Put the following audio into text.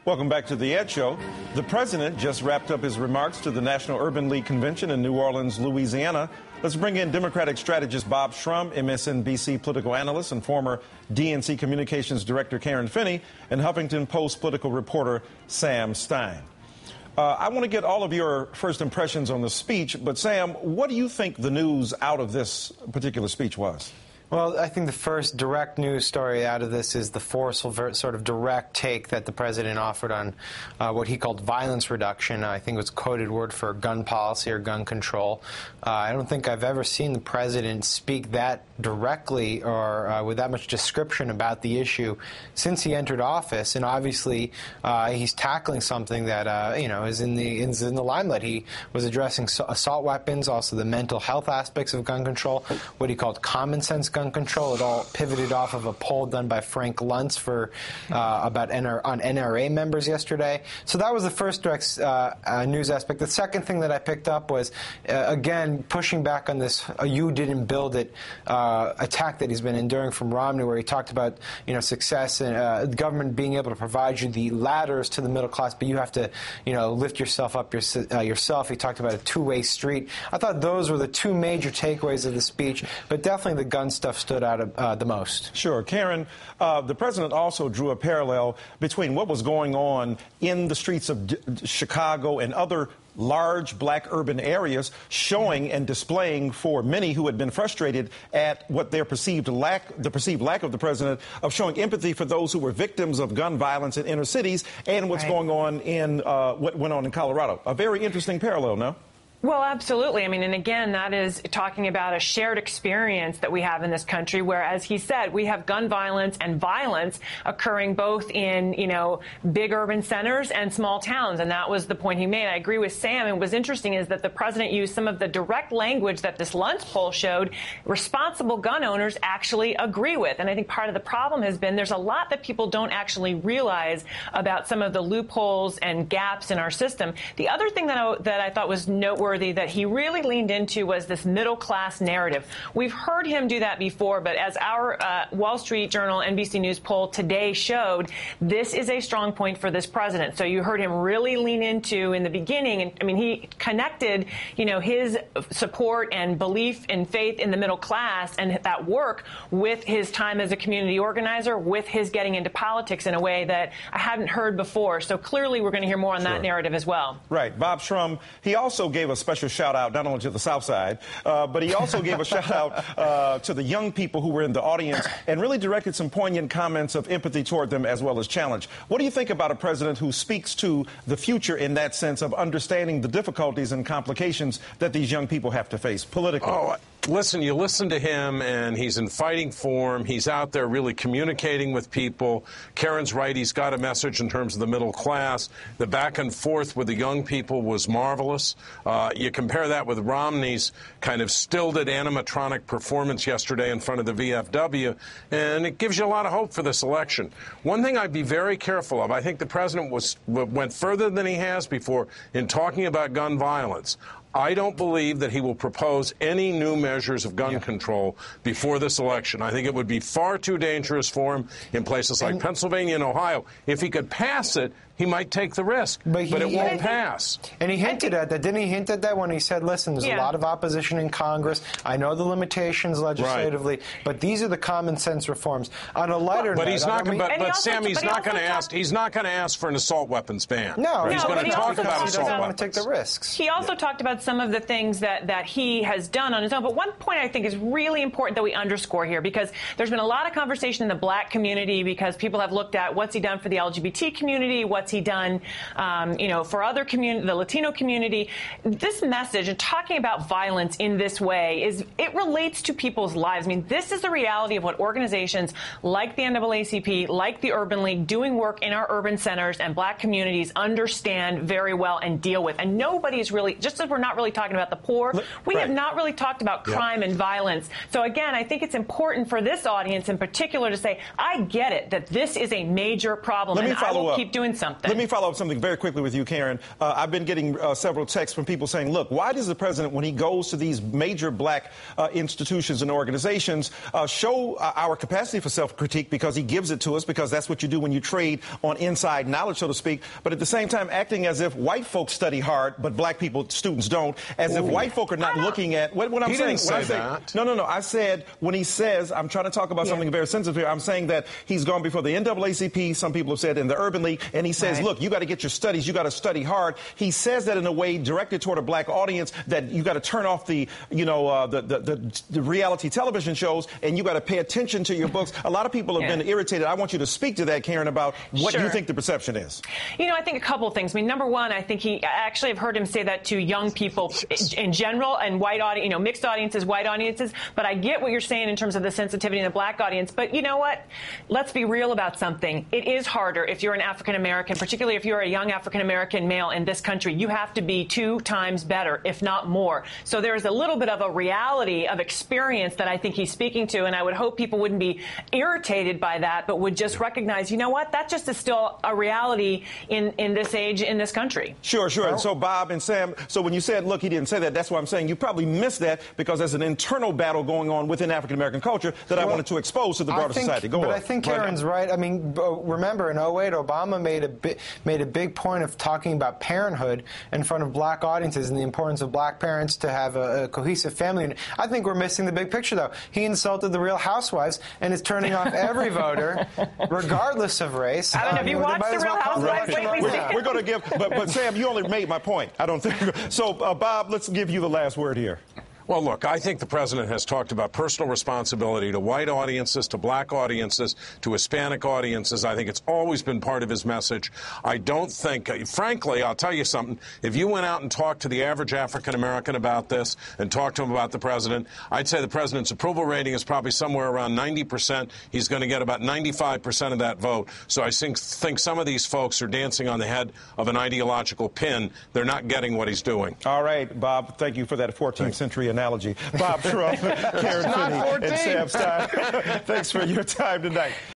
Welcome back to The Ed Show. The president just wrapped up his remarks to the National Urban League Convention in New Orleans, Louisiana. Let's bring in Democratic strategist Bob Shrum, MSNBC political analyst, and former DNC communications director Karen Finney, and Huffington Post political reporter Sam Stein. I want to get all of your first impressions on the speech, but Sam, what do you think the news out of this particular speech was? Well, I think the first direct news story out of this is the forceful sort of direct take that the president offered on what he called violence reduction. I think it was a coded word for gun policy or gun control. I don't think I've ever seen the president speak that directly or with that much description about the issue since he entered office. And obviously, he's tackling something that is in the limelight. He was addressing assault weapons, also the mental health aspects of gun control, what he called common sense gun control. It all pivoted off of a poll done by Frank Luntz on NRA members yesterday. So that was the first direct news aspect. The second thing that I picked up was, again, pushing back on this "you didn't build it" attack that he's been enduring from Romney, where he talked about success and the government being able to provide you the ladders to the middle class, but you have to lift yourself up yourself. He talked about a two-way street. I thought those were the two major takeaways of the speech, but definitely the gun stuff stood out the most. Sure. Karen, the president also drew a parallel between what was going on in the streets of Chicago and other large black urban areas, showing and displaying for many who had been frustrated at what their perceived lack of the president of showing empathy for those who were victims of gun violence in inner cities and what's going on in what went on in Colorado. A very interesting parallel, no? Well, absolutely. I mean, and again, that is talking about a shared experience that we have in this country where, as he said, we have gun violence and violence occurring both in, big urban centers and small towns. And that was the point he made. I agree with Sam. And what was interesting is that the president used some of the direct language that this Luntz poll showed responsible gun owners actually agree with. And I think part of the problem has been there's a lot that people don't actually realize about some of the loopholes and gaps in our system. The other thing that I thought was noteworthy that he really leaned into was this middle-class narrative. We've heard him do that before, but as our Wall Street Journal NBC News poll today showed, this is a strong point for this president. So you heard him really lean into in the beginning, and I mean, he connected, his support and belief and faith in the middle class and that work with his time as a community organizer, with his getting into politics in a way that I hadn't heard before. So clearly we're going to hear more on that narrative as well. Right. Bob Shrum, he also gave a special shout out not only to the South Side, but he also gave a shout out to the young people who were in the audience and really directed some poignant comments of empathy toward them as well as challenge. What do you think about a president who speaks to the future in that sense of understanding the difficulties and complications that these young people have to face politically? Listen, you listen to him, and he's in fighting form. He's out there really communicating with people. Karen's right. He's got a message in terms of the middle class. The back and forth with the young people was marvelous. You compare that with Romney's kind of stilted animatronic performance yesterday in front of the VFW, and it gives you a lot of hope for this election. One thing I'd be very careful of, I think the president went further than he has before in talking about gun violence. I don't believe that he will propose any new measures of gun control before this election. I think it would be far too dangerous for him in places like Pennsylvania and Ohio. If he could pass it, he might take the risk, but it won't pass. And he hinted at that. Didn't he hint at that when he said, listen, there's a lot of opposition in Congress. I know the limitations legislatively, but these are the common sense reforms. On a lighter note, he's not going to ask for an assault weapons ban. No, he's going to talk about assault weapons. He doesn't want to take the risks. He also talked about some of the things that he has done on his own. But one point I think is really important that we underscore here, because there's been a lot of conversation in the black community because people have looked at what's he done for the LGBT community, what's he done, for other community, the Latino community. This message and talking about violence in this way it relates to people's lives. I mean, this is the reality of what organizations like the NAACP, like the Urban League, doing work in our urban centers and black communities understand very well and deal with. And nobody is really, just as we're not not really talking about the poor. We have not really talked about crime and violence. So again, I think it's important for this audience in particular to say, I get it, that this is a major problem, and I will keep doing something. Let me follow up something very quickly with you, Karen. I've been getting several texts from people saying, look, why does the president, when he goes to these major black institutions and organizations, show our capacity for self-critique, because he gives it to us, because that's what you do when you trade on inside knowledge, so to speak, but at the same time acting as if white folks study hard, but black people, students don't, as if white folk are not looking at what I'm saying. No. I said, when he says, I'm trying to talk about something very sensitive here, I'm saying that he's gone before the NAACP, some people have said, in the Urban League, and he says, look, you got to get your studies, you got to study hard. He says that in a way directed toward a black audience, that you got to turn off the reality television shows, and you got to pay attention to your books. A lot of people have been irritated. I want you to speak to that, Karen, about what you think the perception is. You know, I think a couple of things. I mean, number one, I think I've heard him say that to young people in general, and white audience, mixed audiences, white audiences. But I get what you're saying in terms of the sensitivity in the black audience. But you know what? Let's be real about something. It is harder if you're an African American, particularly if you're a young African American male in this country. You have to be 2 times better, if not more. So there is a little bit of a reality of experience that I think he's speaking to, and I would hope people wouldn't be irritated by that, but would just recognize, you know what? That just is still a reality in this age, in this country. Sure. And so, Bob and Sam, so when you said, look, he didn't say that, that's what I'm saying. You probably missed that because there's an internal battle going on within African-American culture that I wanted to expose to the broader society. Go on. I think Karen's right. I mean, remember, in 2008, Obama made a big point of talking about parenthood in front of black audiences and the importance of black parents to have a cohesive family unit. I think we're missing the big picture, though. He insulted the Real Housewives and is turning off every voter, regardless of race. I don't know if you watched the Real Housewives lately. We're going to give, but Sam, you only made my point. I don't think so. Bob, let's give you the last word here. Well, look, I think the president has talked about personal responsibility to white audiences, to black audiences, to Hispanic audiences. I think it's always been part of his message. I don't think, frankly, I'll tell you something, if you went out and talked to the average African American about this and talked to him about the president, I'd say the president's approval rating is probably somewhere around 90%. He's going to get about 95% of that vote. So I think some of these folks are dancing on the head of an ideological pin. They're not getting what he's doing. All right, Bob, thank you for that 14th century analogy. Bob Shrum, Karen Finney, and Sam Stein, thanks for your time tonight.